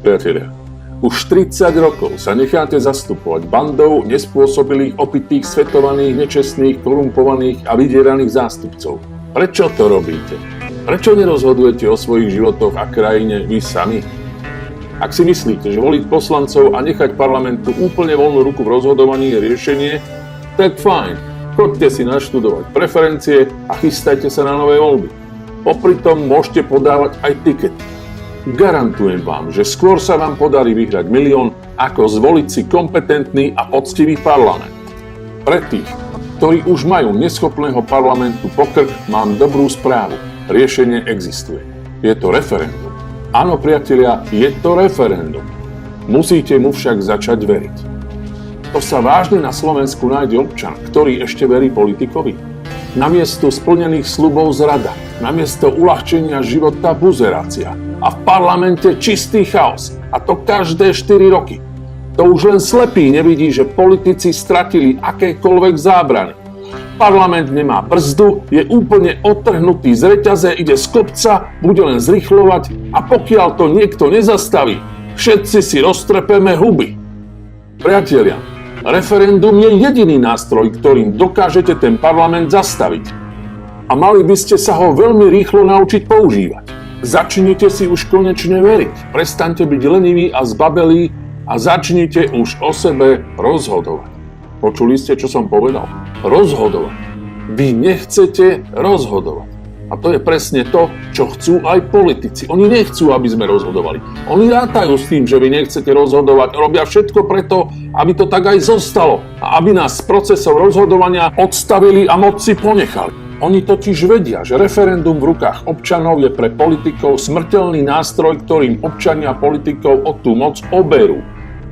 Priatelia, už 30 rokov sa necháte zastupovať bandou nespôsobilých, opitých, svetovaných, nečestných, korumpovaných a vydieraných zástupcov. Prečo to robíte? Prečo nerozhodujete o svojich životoch a krajine vy sami? Ak si myslíte, že voliť poslancov a nechať parlamentu úplne voľnú ruku v rozhodovaní je riešenie, tak fajn, choďte si naštudovať preferencie a chystajte sa na nové voľby. Popri tom môžete podávať aj tikety. Garantujem vám, že skôr sa vám podarí vyhrať milión, ako zvoliť si kompetentný a poctivý parlament. Pre tých, ktorí už majú neschopného parlamentu pokrk, mám dobrú správu. Riešenie existuje. Je to referendum. Áno, priatelia, je to referendum. Musíte mu však začať veriť. To sa vážne na Slovensku nájde občan, ktorý ešte verí politikovi? Namiesto splnených sľubov zrada, namiesto uľahčenia života buzerácia. A v parlamente čistý chaos. A to každé 4 roky. To už len slepý nevidí, že politici stratili akékoľvek zábrany. Parlament nemá brzdu, je úplne odtrhnutý z reťaze, ide z kopca, bude len zrychľovať a pokiaľ to niekto nezastaví, všetci si roztrepeme huby. Priatelia, referendum je jediný nástroj, ktorým dokážete ten parlament zastaviť. A mali by ste sa ho veľmi rýchlo naučiť používať. Začnite si už konečne veriť. Prestaňte byť leniví a zbabelí a začnite už o sebe rozhodovať. Počuli ste, čo som povedal? Rozhodovať. Vy nechcete rozhodovať. A to je presne to, čo chcú aj politici. Oni nechcú, aby sme rozhodovali. Oni rátajú s tým, že vy nechcete rozhodovať. Robia všetko preto, aby to tak aj zostalo. A aby nás z procesov rozhodovania odstavili a moc si ponechali. Oni totiž vedia, že referendum v rukách občanov je pre politikov smrteľný nástroj, ktorým občania politikov o tú moc oberú.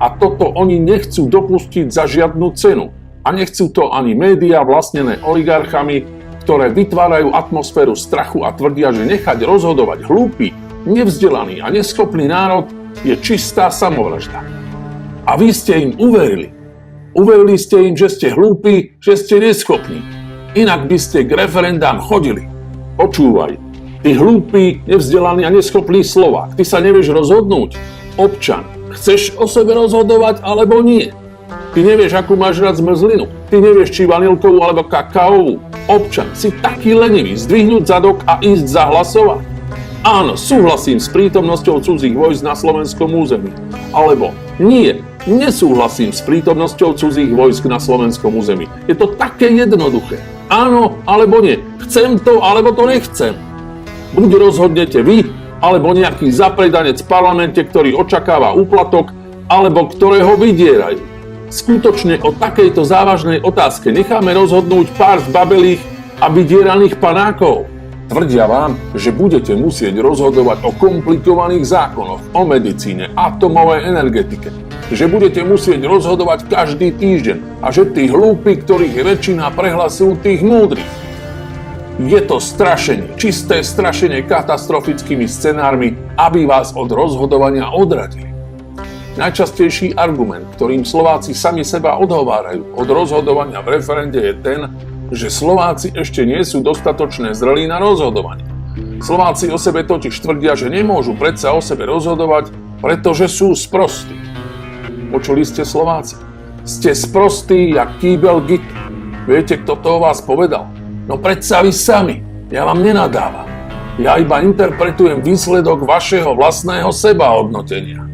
A toto oni nechcú dopustiť za žiadnu cenu. A nechcú to ani médiá vlastnené oligarchami, ktoré vytvárajú atmosféru strachu a tvrdia, že nechať rozhodovať hlúpy, nevzdelaný a neschopný národ je čistá samovražda. A vy ste im uverili. Uverili ste im, že ste hlúpi, že ste neschopní. Inak by ste k referendám chodili. Počúvaj, ty hlúpy, nevzdelaný a neschopný Slovák, ty sa nevieš rozhodnúť? Občan, chceš o sebe rozhodovať alebo nie? Ty nevieš, akú máš rád zmrzlinu. Ty nevieš, či vanilkovú alebo kakaovú. Občan, si taký lenivý zdvihnúť zadok a ísť zahlasovať? Áno, súhlasím s prítomnosťou cudzích vojsk na slovenskom území. Alebo nie, nesúhlasím s prítomnosťou cudzích vojsk na slovenskom území. Je to také jednoduché. Áno, alebo nie. Chcem to, alebo to nechcem. Buď rozhodnete vy, alebo nejaký zapredanec v parlamente, ktorý očakáva úplatok, alebo ktorého vydierajú. Skutočne o takejto závažnej otázke necháme rozhodnúť pár zbabelých a vydieraných panákov. Tvrdia vám, že budete musieť rozhodovať o komplikovaných zákonoch, o medicíne, atomovej energetike. Že budete musieť rozhodovať každý týždeň a že tí hlúpi, ktorých je väčšina, prehlasujú tých múdrych. Je to strašenie, čisté strašenie katastrofickými scenármi, aby vás od rozhodovania odradili. Najčastejší argument, ktorým Slováci sami seba odhovárajú od rozhodovania v referende je ten, že Slováci ešte nie sú dostatočne zrelí na rozhodovanie. Slováci o sebe totiž tvrdia, že nemôžu predsa o sebe rozhodovať, pretože sú sprostí. Počuli ste, Slováci? Ste sprostí jak kýbel gitu. Viete, kto to o vás povedal? No predsa vy sami. Ja vám nenadávam. Ja iba interpretujem výsledok vašeho vlastného sebahodnotenia.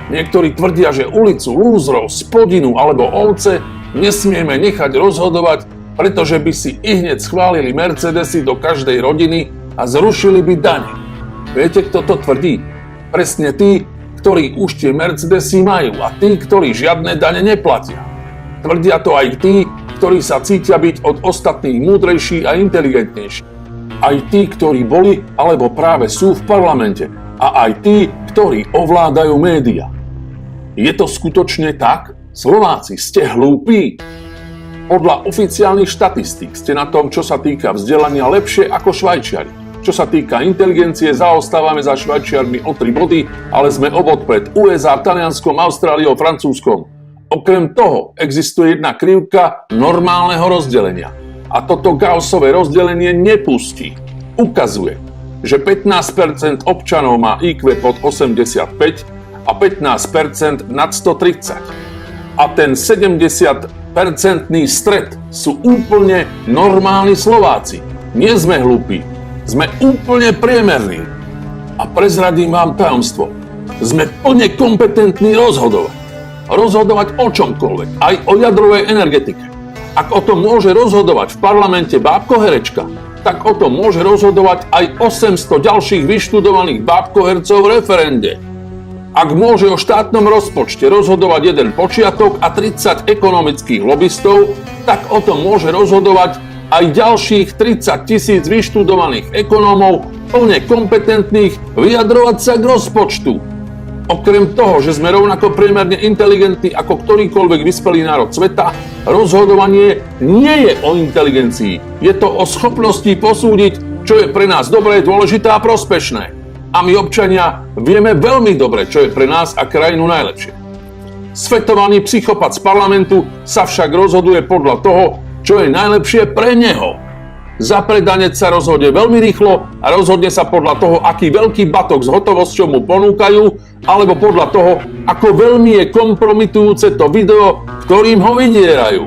Niektorí tvrdia, že ulicu, lúzrov, spodinu alebo ovce nesmieme nechať rozhodovať, pretože by si ihneď schválili Mercedesy do každej rodiny a zrušili by dane. Viete, kto to tvrdí? Presne tí, ktorí už tie Mercedesy majú a tí, ktorí žiadne dane neplatia. Tvrdia to aj tí, ktorí sa cítia byť od ostatných múdrejší a inteligentnejší. Aj tí, ktorí boli alebo práve sú v parlamente. A aj tí, ktorí ovládajú médiá. Je to skutočne tak? Slováci, ste hlúpi? Podľa oficiálnych štatistík ste na tom, čo sa týka vzdelania, lepšie ako Švajčiari. Čo sa týka inteligencie, zaostávame za Švajčiarmi o 3 body, ale sme o bod pred USA, Talianskom, Austráliou, Francúzskom. Okrem toho existuje jedna krivka normálneho rozdelenia. A toto Gaussové rozdelenie nepustí. Ukazuje, že 15% občanov má IQ pod 85 a 15% nad 130. A ten 70-percentný stred sú úplne normálni Slováci. Nie sme hlúpi, sme úplne priemerní. A prezradím vám tajomstvo. Sme plne kompetentní rozhodovať. Rozhodovať o čomkoľvek, aj o jadrovej energetike. Ak o tom môže rozhodovať v parlamente bábko-herečka, tak o tom môže rozhodovať aj 800 ďalších vyštudovaných bábko-hercov v referende. Ak môže o štátnom rozpočte rozhodovať jeden počiatok a 30 ekonomických lobistov, tak o tom môže rozhodovať aj ďalších 30 000 vyštudovaných ekonómov, plne kompetentných vyjadrovať sa k rozpočtu. Okrem toho, že sme rovnako priemerne inteligentní ako ktorýkoľvek vyspelý národ sveta, rozhodovanie nie je o inteligencii. Je to o schopnosti posúdiť, čo je pre nás dobré, dôležité a prospešné. A my, občania, vieme veľmi dobre, čo je pre nás a krajinu najlepšie. Svetovaný psychopat z parlamentu sa však rozhoduje podľa toho, čo je najlepšie pre neho. Zapredanec sa rozhodne veľmi rýchlo a rozhodne sa podľa toho, aký veľký batok s hotovosťou mu ponúkajú, alebo podľa toho, ako veľmi je kompromitujúce to video, ktorým ho vydierajú.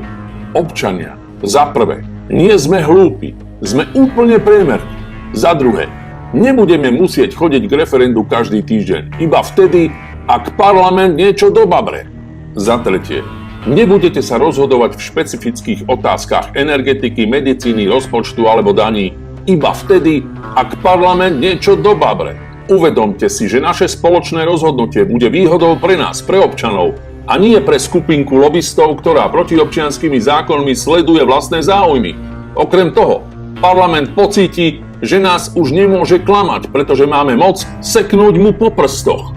Občania, za prvé, nie sme hlúpi, sme úplne priemerní. Za druhé, nebudeme musieť chodiť k referendu každý týždeň, iba vtedy, ak parlament niečo dobabre. Za tretie, nebudete sa rozhodovať v špecifických otázkach energetiky, medicíny, rozpočtu alebo daní, iba vtedy, ak parlament niečo dobabre. Uvedomte si, že naše spoločné rozhodnutie bude výhodou pre nás, pre občanov, a nie pre skupinku lobistov, ktorá protiobčianskymi zákonmi sleduje vlastné záujmy. Okrem toho, parlament pocíti, že nás už nemôže klamať, pretože máme moc seknúť mu po prstoch.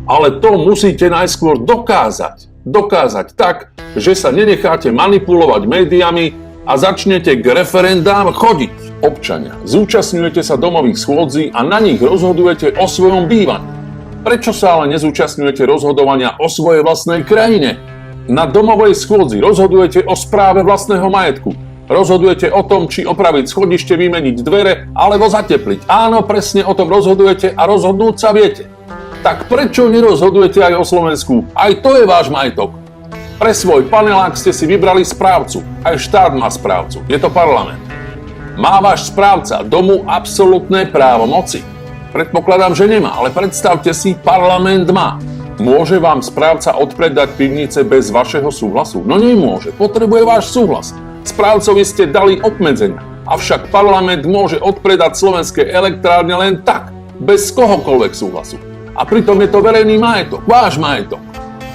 Ale to musíte najskôr dokázať. Dokázať tak, že sa nenecháte manipulovať médiami a začnete k referendám chodiť. Občania, zúčastňujete sa domových schôdzí a na nich rozhodujete o svojom bývaní. Prečo sa ale nezúčastňujete rozhodovania o svojej vlastnej krajine? Na domovej schôdzi rozhodujete o správe vlastného majetku. Rozhodujete o tom, či opraviť schodište, vymeniť dvere alebo zatepliť. Áno, presne o tom rozhodujete a rozhodnúť sa viete. Tak prečo nerozhodujete aj o Slovensku? Aj to je váš majetok. Pre svoj panelák ste si vybrali správcu. Aj štát má správcu. Je to parlament. Má váš správca domu absolútne právomoci? Predpokladám, že nemá, ale predstavte si, parlament má. Môže vám správca odpredať pivnice bez vašeho súhlasu? No nemôže, potrebuje váš súhlas. Správcovi ste dali obmedzenia, avšak parlament môže odpredať slovenské elektrárne len tak, bez kohokoľvek súhlasu. A pritom je to verejný majetok, váš majetok.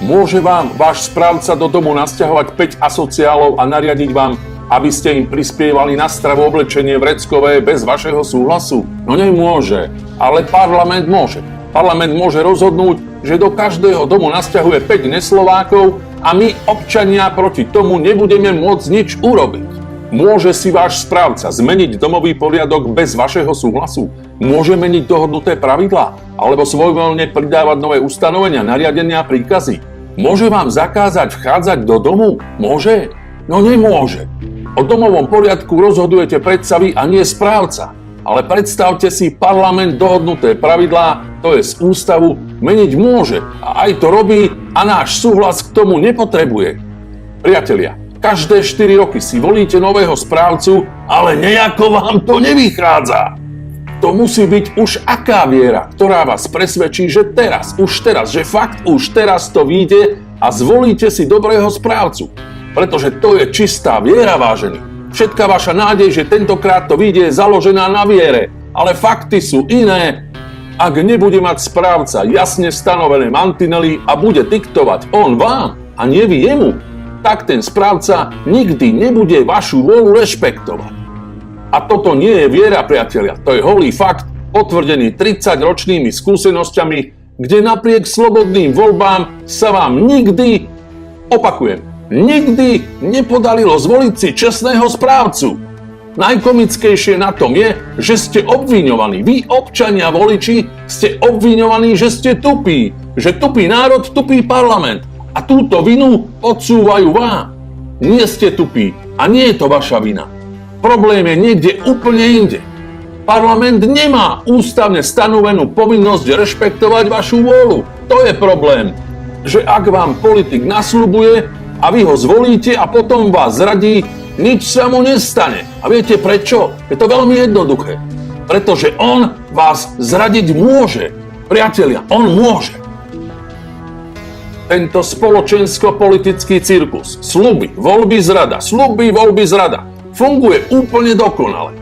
Môže vám váš správca do domu nasťahovať 5 asociálov a nariadiť vám, aby ste im prispievali na stravu, oblečenie vreckové bez vašeho súhlasu? No nemôže, ale parlament môže. Parlament môže rozhodnúť, že do každého domu nasťahuje 5 neslovákov a my, občania, proti tomu nebudeme môcť nič urobiť. Môže si váš správca zmeniť domový poriadok bez vašeho súhlasu? Môže meniť dohodnuté pravidlá? Alebo svojvoľne pridávať nové ustanovenia, nariadenia a príkazy? Môže vám zakázať vchádzať do domu? Môže? No nemôže. O domovom poriadku rozhodujete predsa vy a nie správca. Ale predstavte si, parlament dohodnuté pravidlá, to je z ústavu, meniť môže a aj to robí a náš súhlas k tomu nepotrebuje. Priatelia, každé 4 roky si volíte nového správcu, ale nejako vám to nevychádza. To musí byť už aká viera, ktorá vás presvedčí, že že fakt už teraz to vyjde a zvolíte si dobrého správcu. Pretože to je čistá viera, vážení. Všetká vaša nádej, že tentokrát to vyjde, je založená na viere. Ale fakty sú iné. Ak nebude mať správca jasne stanovené mantinely a bude diktovať on vám a nie vy jemu, tak ten správca nikdy nebude vašu vôľu rešpektovať. A toto nie je viera, priatelia. To je holý fakt, potvrdený 30-ročnými skúsenosťami, kde napriek slobodným voľbám sa vám nikdy nepodarilo zvoliť si čestného správcu. Najkomickejšie na tom je, že ste obviňovaní. Vy, občania voliči, ste obviňovaní, že ste tupí. Že tupý národ, tupý parlament. A túto vinu odsúvajú vám. Nie ste tupí a nie je to vaša vina. Problém je niekde úplne inde. Parlament nemá ústavne stanovenú povinnosť rešpektovať vašu vôľu. To je problém, že ak vám politik nasľubuje a vy ho zvolíte a potom vás zradí, nič sa mu nestane. A viete prečo? Je to veľmi jednoduché. Pretože on vás zradiť môže. Priatelia, on môže. Tento spoločensko-politický cirkus, sľuby, voľby, zrada, funguje úplne dokonale.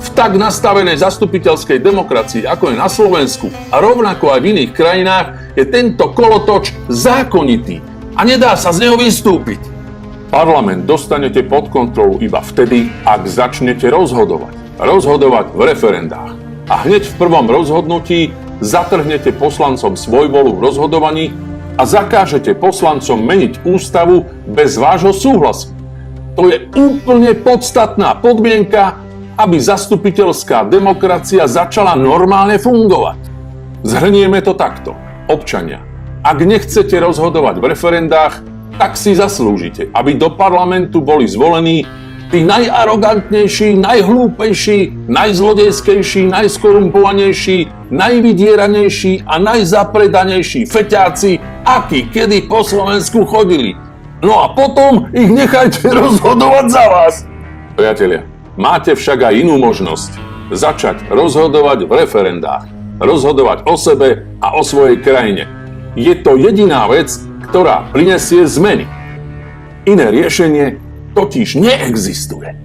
V tak nastavenej zastupiteľskej demokracii, ako je na Slovensku a rovnako aj v iných krajinách, je tento kolotoč zákonitý a nedá sa z neho vystúpiť. Parlament dostanete pod kontrolu iba vtedy, ak začnete rozhodovať. Rozhodovať v referendách. A hneď v prvom rozhodnutí zatrhnete poslancom svojvolu v rozhodovaní a zakážete poslancom meniť ústavu bez vášho súhlasu. To je úplne podstatná podmienka, aby zastupiteľská demokracia začala normálne fungovať. Zhrnieme to takto. Občania, ak nechcete rozhodovať v referendách, tak si zaslúžite, aby do parlamentu boli zvolení tí najarogantnejší, najhlúpejší, najzlodejskejší, najskorumpovanejší, najvydieranejší a najzapredanejší feťáci, akí kedy po Slovensku chodili. No a potom ich nechajte rozhodovať za vás. Priatelia, máte však aj inú možnosť. Začať rozhodovať v referendách. Rozhodovať o sebe a o svojej krajine. Je to jediná vec, ktorá prinesie zmeny. Iné riešenie totiž neexistuje.